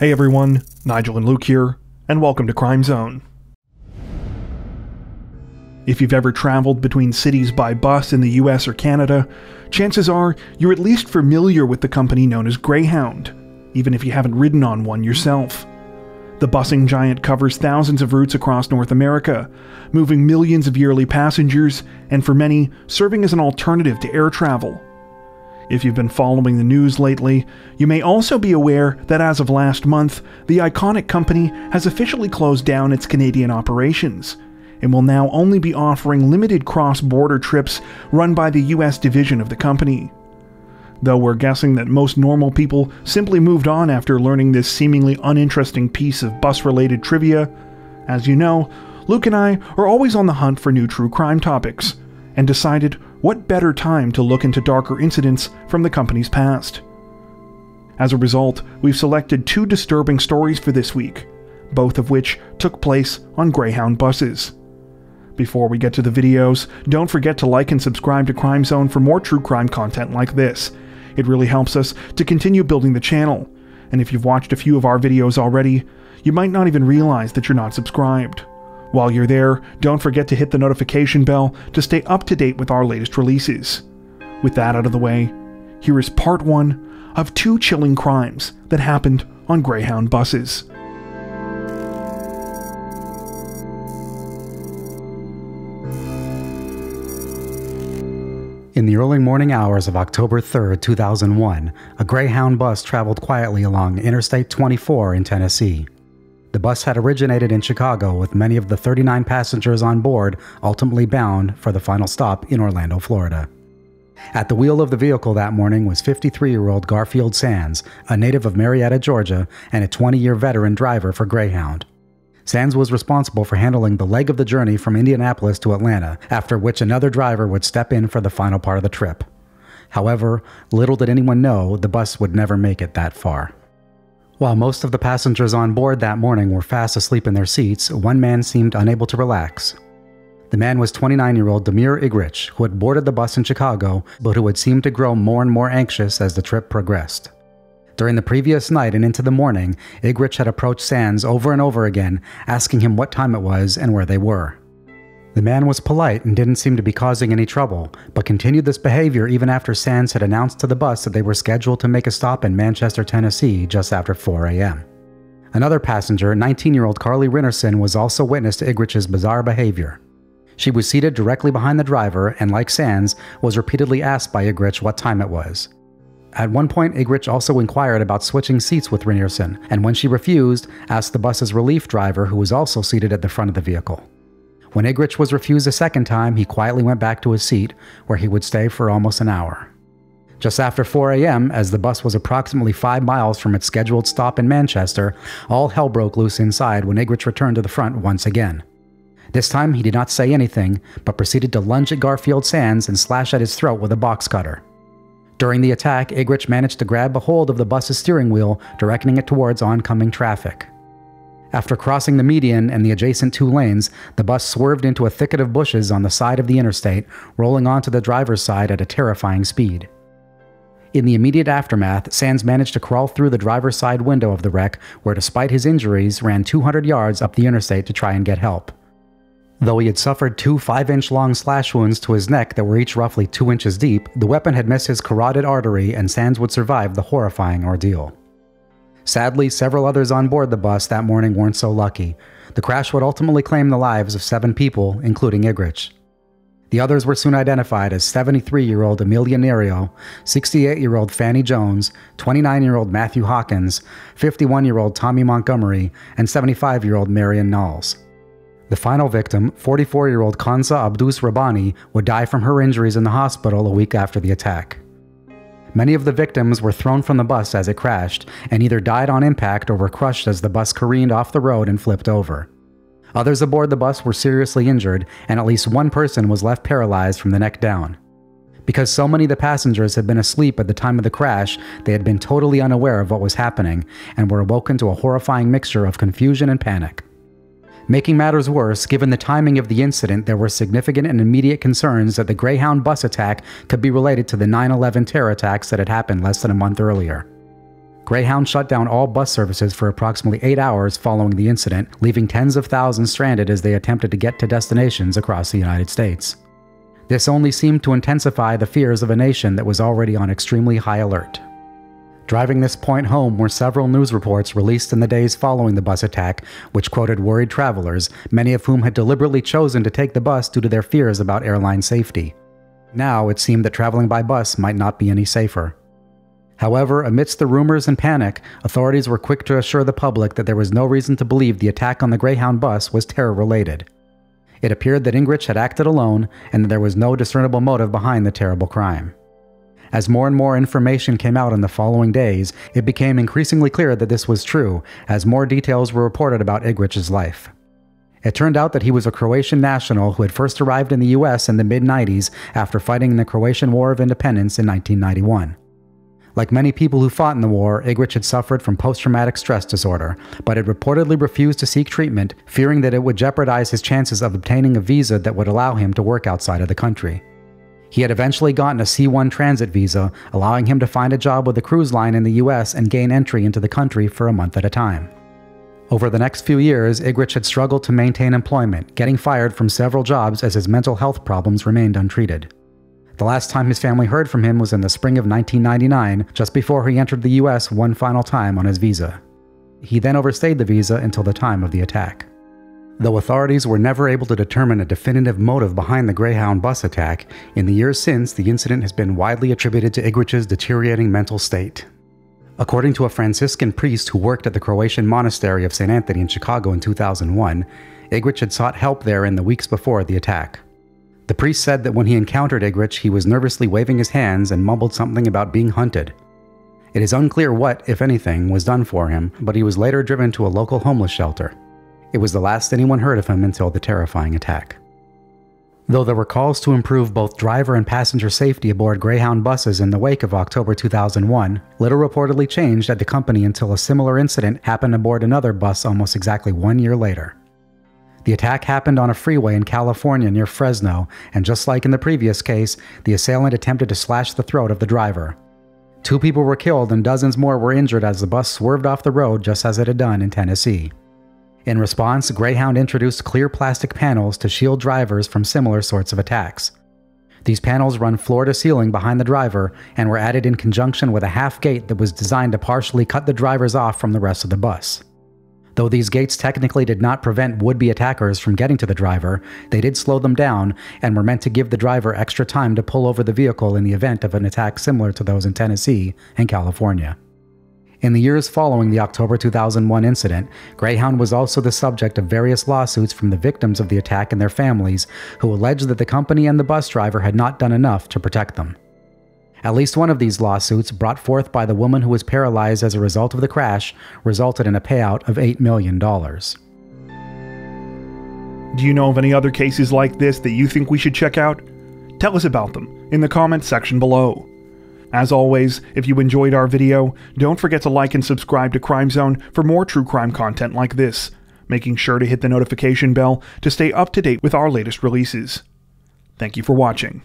Hey everyone, Nigel and Luke here, and welcome to Crime Zone. If you've ever traveled between cities by bus in the US or Canada, chances are you're at least familiar with the company known as Greyhound, even if you haven't ridden on one yourself. The busing giant covers thousands of routes across North America, moving millions of yearly passengers, and for many, serving as an alternative to air travel. If you've been following the news lately, you may also be aware that as of last month, the iconic company has officially closed down its Canadian operations, and will now only be offering limited cross-border trips run by the US division of the company. Though we're guessing that most normal people simply moved on after learning this seemingly uninteresting piece of bus-related trivia, as you know, Luke and I are always on the hunt for new true crime topics, and decided what better time to look into darker incidents from the company's past. As a result, we've selected two disturbing stories for this week, both of which took place on Greyhound buses. Before we get to the videos, don't forget to like and subscribe to Crime Zone for more true crime content like this. It really helps us to continue building the channel, and if you've watched a few of our videos already, you might not even realize that you're not subscribed. While you're there, don't forget to hit the notification bell to stay up to date with our latest releases. With that out of the way, here is part 1 of 2 chilling crimes that happened on Greyhound buses. In the early morning hours of October 3, 2001, a Greyhound bus traveled quietly along Interstate 24 in Tennessee. The bus had originated in Chicago, with many of the 39 passengers on board ultimately bound for the final stop in Orlando, Florida. At the wheel of the vehicle that morning was 53-year-old Garfield Sands, a native of Marietta, Georgia, and a 20-year veteran driver for Greyhound. Sands was responsible for handling the leg of the journey from Indianapolis to Atlanta, after which another driver would step in for the final part of the trip. However, little did anyone know the bus would never make it that far. While most of the passengers on board that morning were fast asleep in their seats, one man seemed unable to relax. The man was 29-year-old Damir Igric, who had boarded the bus in Chicago, but who had seemed to grow more and more anxious as the trip progressed. During the previous night and into the morning, Igric had approached Sands over and over again, asking him what time it was and where they were. The man was polite and didn't seem to be causing any trouble, but continued this behavior even after Sands had announced to the bus that they were scheduled to make a stop in Manchester, Tennessee just after 4 a.m. Another passenger, 19-year-old Carly Rinnerson, was also witness to Igric's bizarre behavior. She was seated directly behind the driver and, like Sands, was repeatedly asked by Igric what time it was. At one point, Igric also inquired about switching seats with Rinnerson, and when she refused, asked the bus's relief driver, who was also seated at the front of the vehicle. When Igric was refused a second time, he quietly went back to his seat, where he would stay for almost an hour. Just after 4 a.m., as the bus was approximately 5 miles from its scheduled stop in Manchester, all hell broke loose inside when Igric returned to the front once again. This time, he did not say anything, but proceeded to lunge at Garfield Sands and slash at his throat with a box cutter. During the attack, Igric managed to grab a hold of the bus's steering wheel, directing it towards oncoming traffic. After crossing the median and the adjacent 2 lanes, the bus swerved into a thicket of bushes on the side of the interstate, rolling onto the driver's side at a terrifying speed. In the immediate aftermath, Sands managed to crawl through the driver's side window of the wreck, where despite his injuries, ran 200 yards up the interstate to try and get help. Though he had suffered 2 5-inch-long slash wounds to his neck that were each roughly 2 inches deep, the weapon had missed his carotid artery, and Sands would survive the horrifying ordeal. Sadly, several others on board the bus that morning weren't so lucky. The crash would ultimately claim the lives of 7 people, including Igric. The others were soon identified as 73-year-old Amelia Nerio, 68-year-old Fanny Jones, 29-year-old Matthew Hawkins, 51-year-old Tommy Montgomery, and 75-year-old Marion Knowles. The final victim, 44-year-old Kanza Abdus Rabbani, would die from her injuries in the hospital a week after the attack. Many of the victims were thrown from the bus as it crashed, and either died on impact or were crushed as the bus careened off the road and flipped over. Others aboard the bus were seriously injured, and at least one person was left paralyzed from the neck down. Because so many of the passengers had been asleep at the time of the crash, they had been totally unaware of what was happening, and were awoken to a horrifying mixture of confusion and panic. Making matters worse, given the timing of the incident, there were significant and immediate concerns that the Greyhound bus attack could be related to the 9/11 terror attacks that had happened less than a month earlier. Greyhound shut down all bus services for approximately 8 hours following the incident, leaving tens of thousands stranded as they attempted to get to destinations across the United States. This only seemed to intensify the fears of a nation that was already on extremely high alert. Driving this point home were several news reports released in the days following the bus attack, which quoted worried travelers, many of whom had deliberately chosen to take the bus due to their fears about airline safety. Now it seemed that traveling by bus might not be any safer. However, amidst the rumors and panic, authorities were quick to assure the public that there was no reason to believe the attack on the Greyhound bus was terror-related. It appeared that Igric had acted alone and that there was no discernible motive behind the terrible crime. As more and more information came out in the following days, it became increasingly clear that this was true, as more details were reported about Igric's life. It turned out that he was a Croatian national who had first arrived in the US in the mid-90s after fighting in the Croatian War of Independence in 1991. Like many people who fought in the war, Igric had suffered from post-traumatic stress disorder, but had reportedly refused to seek treatment, fearing that it would jeopardize his chances of obtaining a visa that would allow him to work outside of the country. He had eventually gotten a C-1 transit visa, allowing him to find a job with a cruise line in the US and gain entry into the country for a month at a time. Over the next few years, Igric had struggled to maintain employment, getting fired from several jobs as his mental health problems remained untreated. The last time his family heard from him was in the spring of 1999, just before he entered the US one final time on his visa. He then overstayed the visa until the time of the attack. Though authorities were never able to determine a definitive motive behind the Greyhound bus attack, in the years since, the incident has been widely attributed to Igric's deteriorating mental state. According to a Franciscan priest who worked at the Croatian monastery of St. Anthony in Chicago in 2001, Igric had sought help there in the weeks before the attack. The priest said that when he encountered Igric, he was nervously waving his hands and mumbled something about being hunted. It is unclear what, if anything, was done for him, but he was later driven to a local homeless shelter. It was the last anyone heard of him until the terrifying attack. Though there were calls to improve both driver and passenger safety aboard Greyhound buses in the wake of October 2001, little reportedly changed at the company until a similar incident happened aboard another bus almost exactly 1 year later. The attack happened on a freeway in California near Fresno, and just like in the previous case, the assailant attempted to slash the throat of the driver. 2 people were killed and dozens more were injured as the bus swerved off the road just as it had done in Tennessee. In response, Greyhound introduced clear plastic panels to shield drivers from similar sorts of attacks. These panels run floor to ceiling behind the driver and were added in conjunction with a half gate that was designed to partially cut the drivers off from the rest of the bus. Though these gates technically did not prevent would-be attackers from getting to the driver, they did slow them down and were meant to give the driver extra time to pull over the vehicle in the event of an attack similar to those in Tennessee and California. In the years following the October 2001 incident, Greyhound was also the subject of various lawsuits from the victims of the attack and their families, who alleged that the company and the bus driver had not done enough to protect them. At least one of these lawsuits, brought forth by the woman who was paralyzed as a result of the crash, resulted in a payout of $8 million. Do you know of any other cases like this that you think we should check out? Tell us about them in the comments section below. As always, if you enjoyed our video, don't forget to like and subscribe to Crime Zone for more true crime content like this, making sure to hit the notification bell to stay up to date with our latest releases. Thank you for watching.